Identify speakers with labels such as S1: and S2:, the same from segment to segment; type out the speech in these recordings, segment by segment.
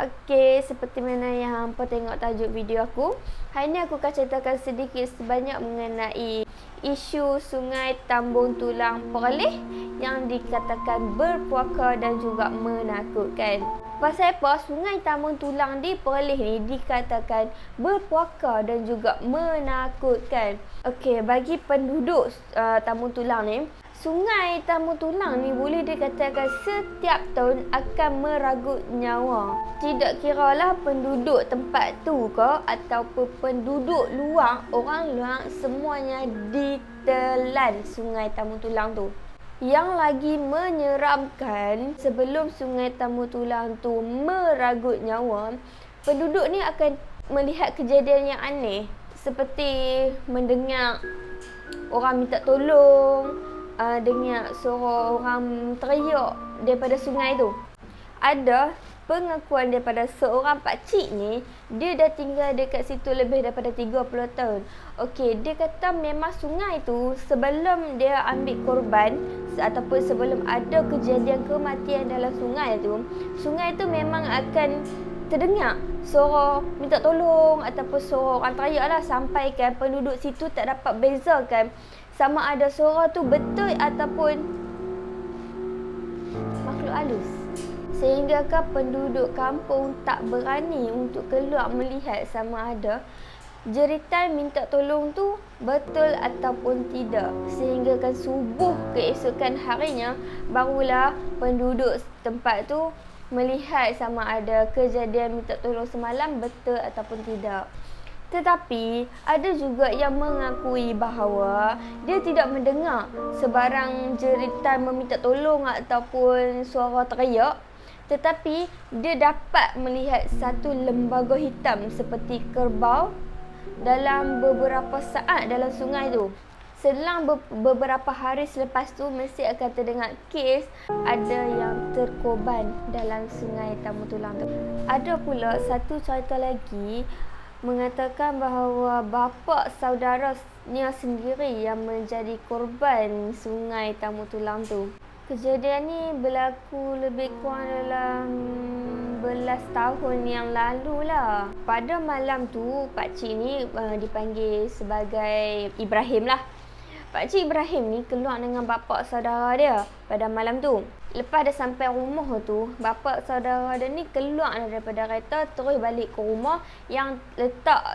S1: Okey, seperti mana yang hampa tengok tajuk video aku, hari ni aku akan ceritakan sedikit sebanyak mengenai isu Sungai Tambung Tulang Perlis yang dikatakan berpuaka dan juga menakutkan. Pasal apa Sungai Tambung Tulang di Perlis ni dikatakan berpuaka dan juga menakutkan? Okey, bagi penduduk Tambung Tulang ni, Sungai Tambung Tulang ni boleh dikatakan setiap tahun akan meragut nyawa. Tidak kiralah penduduk tempat tu ke ataupun penduduk luar, orang luar, semuanya ditelan Sungai Tambung Tulang tu. Yang lagi menyeramkan, sebelum Sungai Tambung Tulang tu meragut nyawa, penduduk ni akan melihat kejadian yang aneh, seperti mendengar orang minta tolong, dengar suara orang teriak daripada sungai tu. Ada pengakuan daripada seorang pakcik ni, dia dah tinggal dekat situ lebih daripada 30 tahun. Okey, dia kata memang sungai tu sebelum dia ambil korban ataupun sebelum ada kejadian kematian dalam sungai tu memang akan terdengar suara minta tolong ataupun suara orang teriak lah, sampaikan penduduk situ tak dapat bezakan sama ada suara tu betul ataupun makhluk halus. Sehinggakan penduduk kampung tak berani untuk keluar melihat sama ada jeritan minta tolong tu betul ataupun tidak. Sehinggakan subuh keesokan harinya barulah penduduk tempat tu melihat sama ada kejadian minta tolong semalam betul ataupun tidak. Tetapi ada juga yang mengakui bahawa dia tidak mendengar sebarang jeritan meminta tolong ataupun suara teriak, tetapi dia dapat melihat satu lembaga hitam seperti kerbau dalam beberapa saat dalam sungai tu. Selang beberapa hari selepas tu mesti akan terdengar kes ada yang terkorban dalam Sungai Tambung Tulang tu. Ada pula satu cerita lagi mengatakan bahawa bapa saudaranya sendiri yang menjadi korban Sungai Tambung Tulang tu. Kejadian ni berlaku lebih kurang dalam belas tahun yang lalu lah. Pada malam tu, pakcik ni dipanggil sebagai Ibrahim lah. Pakcik Ibrahim ni keluar dengan bapa saudara dia pada malam tu. Lepas dia sampai rumah tu, bapa saudara dia ni keluar daripada kereta terus balik ke rumah yang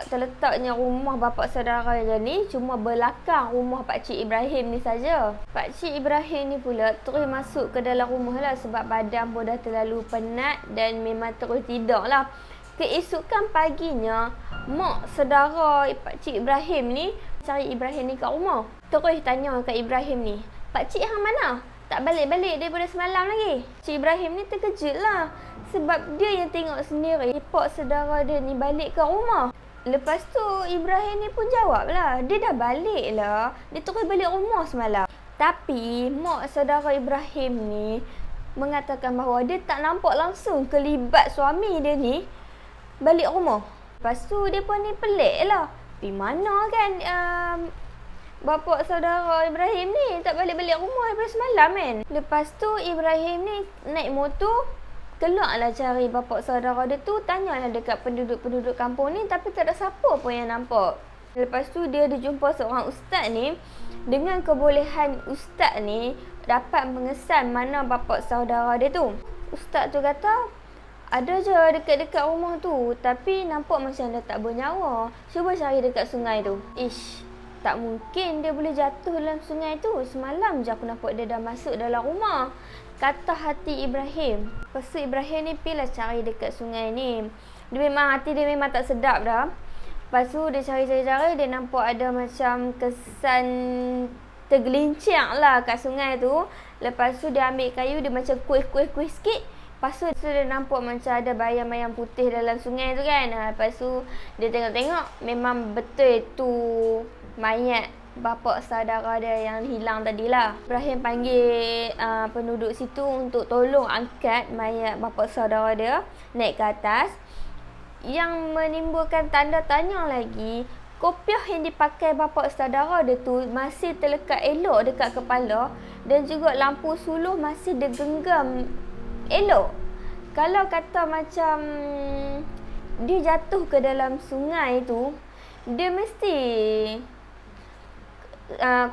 S1: terletaknya rumah bapa saudara dia ni cuma belakang rumah pakcik Ibrahim ni saja. Pakcik Ibrahim ni pula terus masuk ke dalam rumah lah sebab badan pun dah terlalu penat dan memang terus tidur lah. Keesokan paginya, mak saudara pakcik Ibrahim ni cari Ibrahim ni kat rumah. Terus tanya kat Ibrahim ni, pakcik hang mana? Tak balik-balik daripada semalam lagi. Cik Ibrahim ni terkejut lah. Sebab dia yang tengok sendiri pak saudara dia ni balik ke rumah. Lepas tu Ibrahim ni pun jawab lah, dia dah balik lah. Dia terus balik rumah semalam. Tapi mak saudara Ibrahim ni mengatakan bahawa dia tak nampak langsung kelibat suami dia ni balik rumah. Lepas tu dia pun ni pelik lah. Pergi mana kan bapa saudara Ibrahim ni tak balik-balik rumah daripada semalam kan. Lepas tu Ibrahim ni naik motor keluarlah cari bapa saudara dia tu, tanyalah dekat penduduk-penduduk kampung ni tapi tak ada siapa pun yang nampak. Lepas tu dia dijumpa seorang ustaz ni. Dengan kebolehan ustaz ni dapat mengesan mana bapa saudara dia tu. Ustaz tu kata ada je dekat-dekat rumah tu tapi nampak macam dia tak bernyawa. Cuba cari dekat sungai tu. Tak mungkin dia boleh jatuh dalam sungai tu. Semalam je aku nampak dia dah masuk dalam rumah, kata hati Ibrahim. Lepas tu Ibrahim ni pergilah cari dekat sungai ni. Hati dia memang tak sedap dah. Lepas tu dia cari-cari, dia nampak ada macam kesan tergelincir lah kat sungai tu. Lepas tu dia ambil kayu, dia macam kuih-kuih sikit. Lepas tu dia nampak macam ada bayang-bayang putih dalam sungai tu kan. Lepas tu dia tengok-tengok, memang betul tu mayat bapa saudara dia yang hilang tadi lah. Ibrahim panggil penduduk situ untuk tolong angkat mayat bapa saudara dia naik ke atas. Yang menimbulkan tanda tanya lagi, kopiah yang dipakai bapa saudara dia tu masih terlekat elok dekat kepala dan juga lampu suluh masih digenggam elok. Kalau kata macam dia jatuh ke dalam sungai tu, dia mesti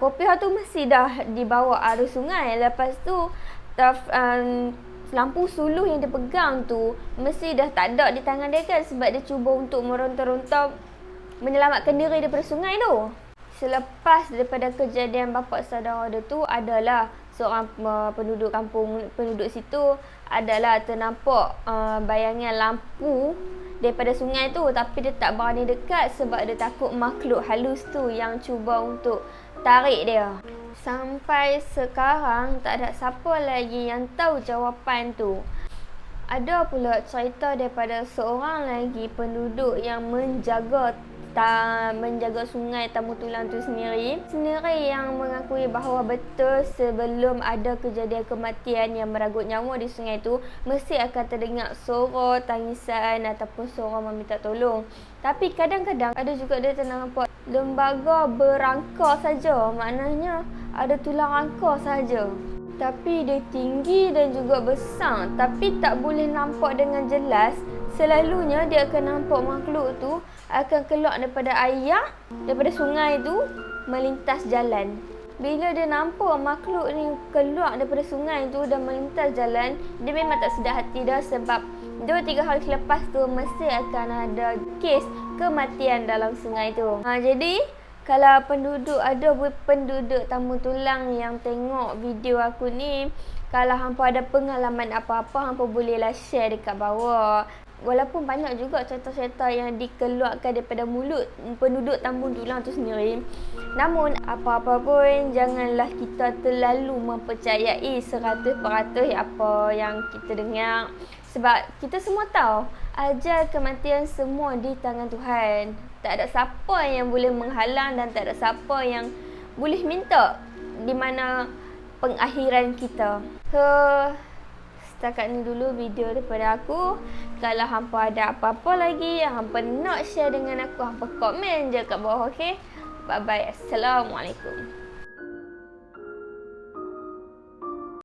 S1: kopiah tu mesti dah dibawa arus sungai. Lepas tu lampu suluh yang dia pegang tu mesti dah tak ada di tangan dia kan, sebab dia cuba untuk meronta-ronta menyelamatkan diri daripada sungai tu. Selepas daripada kejadian bapa saudara dia tu, adalah seorang penduduk kampung, penduduk situ adalah ternampak bayangan lampu daripada sungai tu, tapi dia tak berani dekat sebab dia takut makhluk halus tu yang cuba untuk tarik dia. Sampai sekarang tak ada siapa lagi yang tahu jawapan tu. Ada pula cerita daripada seorang lagi penduduk yang menjaga sungai Tamu Tulang tu sendiri yang mengakui bahawa betul sebelum ada kejadian kematian yang meragut nyawa di sungai tu, mesti akan terdengar suara tangisan ataupun suara meminta tolong. Tapi kadang-kadang ada juga dia ternampak lembaga berangka saja, maknanya ada tulang rangka saja. Tapi dia tinggi dan juga besar, tapi tak boleh nampak dengan jelas. Selalunya dia akan nampak makhluk tu akan keluar daripada air, daripada sungai tu, melintas jalan. Bila dia nampak makhluk ni keluar daripada sungai tu dan melintas jalan, dia memang tak sedar hati dah, sebab 2-3 hari selepas tu mesti akan ada kes kematian dalam sungai tu. Jadi kalau penduduk Tamu Tulang yang tengok video aku ni, kalau hampa ada pengalaman apa-apa, hampa bolehlah share dekat bawah. Walaupun banyak juga cerita-cerita yang dikeluarkan daripada mulut penduduk Tamu Tulang tu sendiri, namun apa-apa pun janganlah kita terlalu mempercayai 100% apa yang kita dengar. Sebab kita semua tahu ajal kematian semua di tangan Tuhan. Tak ada siapa yang boleh menghalang dan tak ada siapa yang boleh minta di mana pengakhiran kita. Setakat ni dulu video daripada aku. Kalau hampa ada apa-apa lagi yang hampa nak share dengan aku, hampa komen je kat bawah, okey? Bye-bye. Assalamualaikum.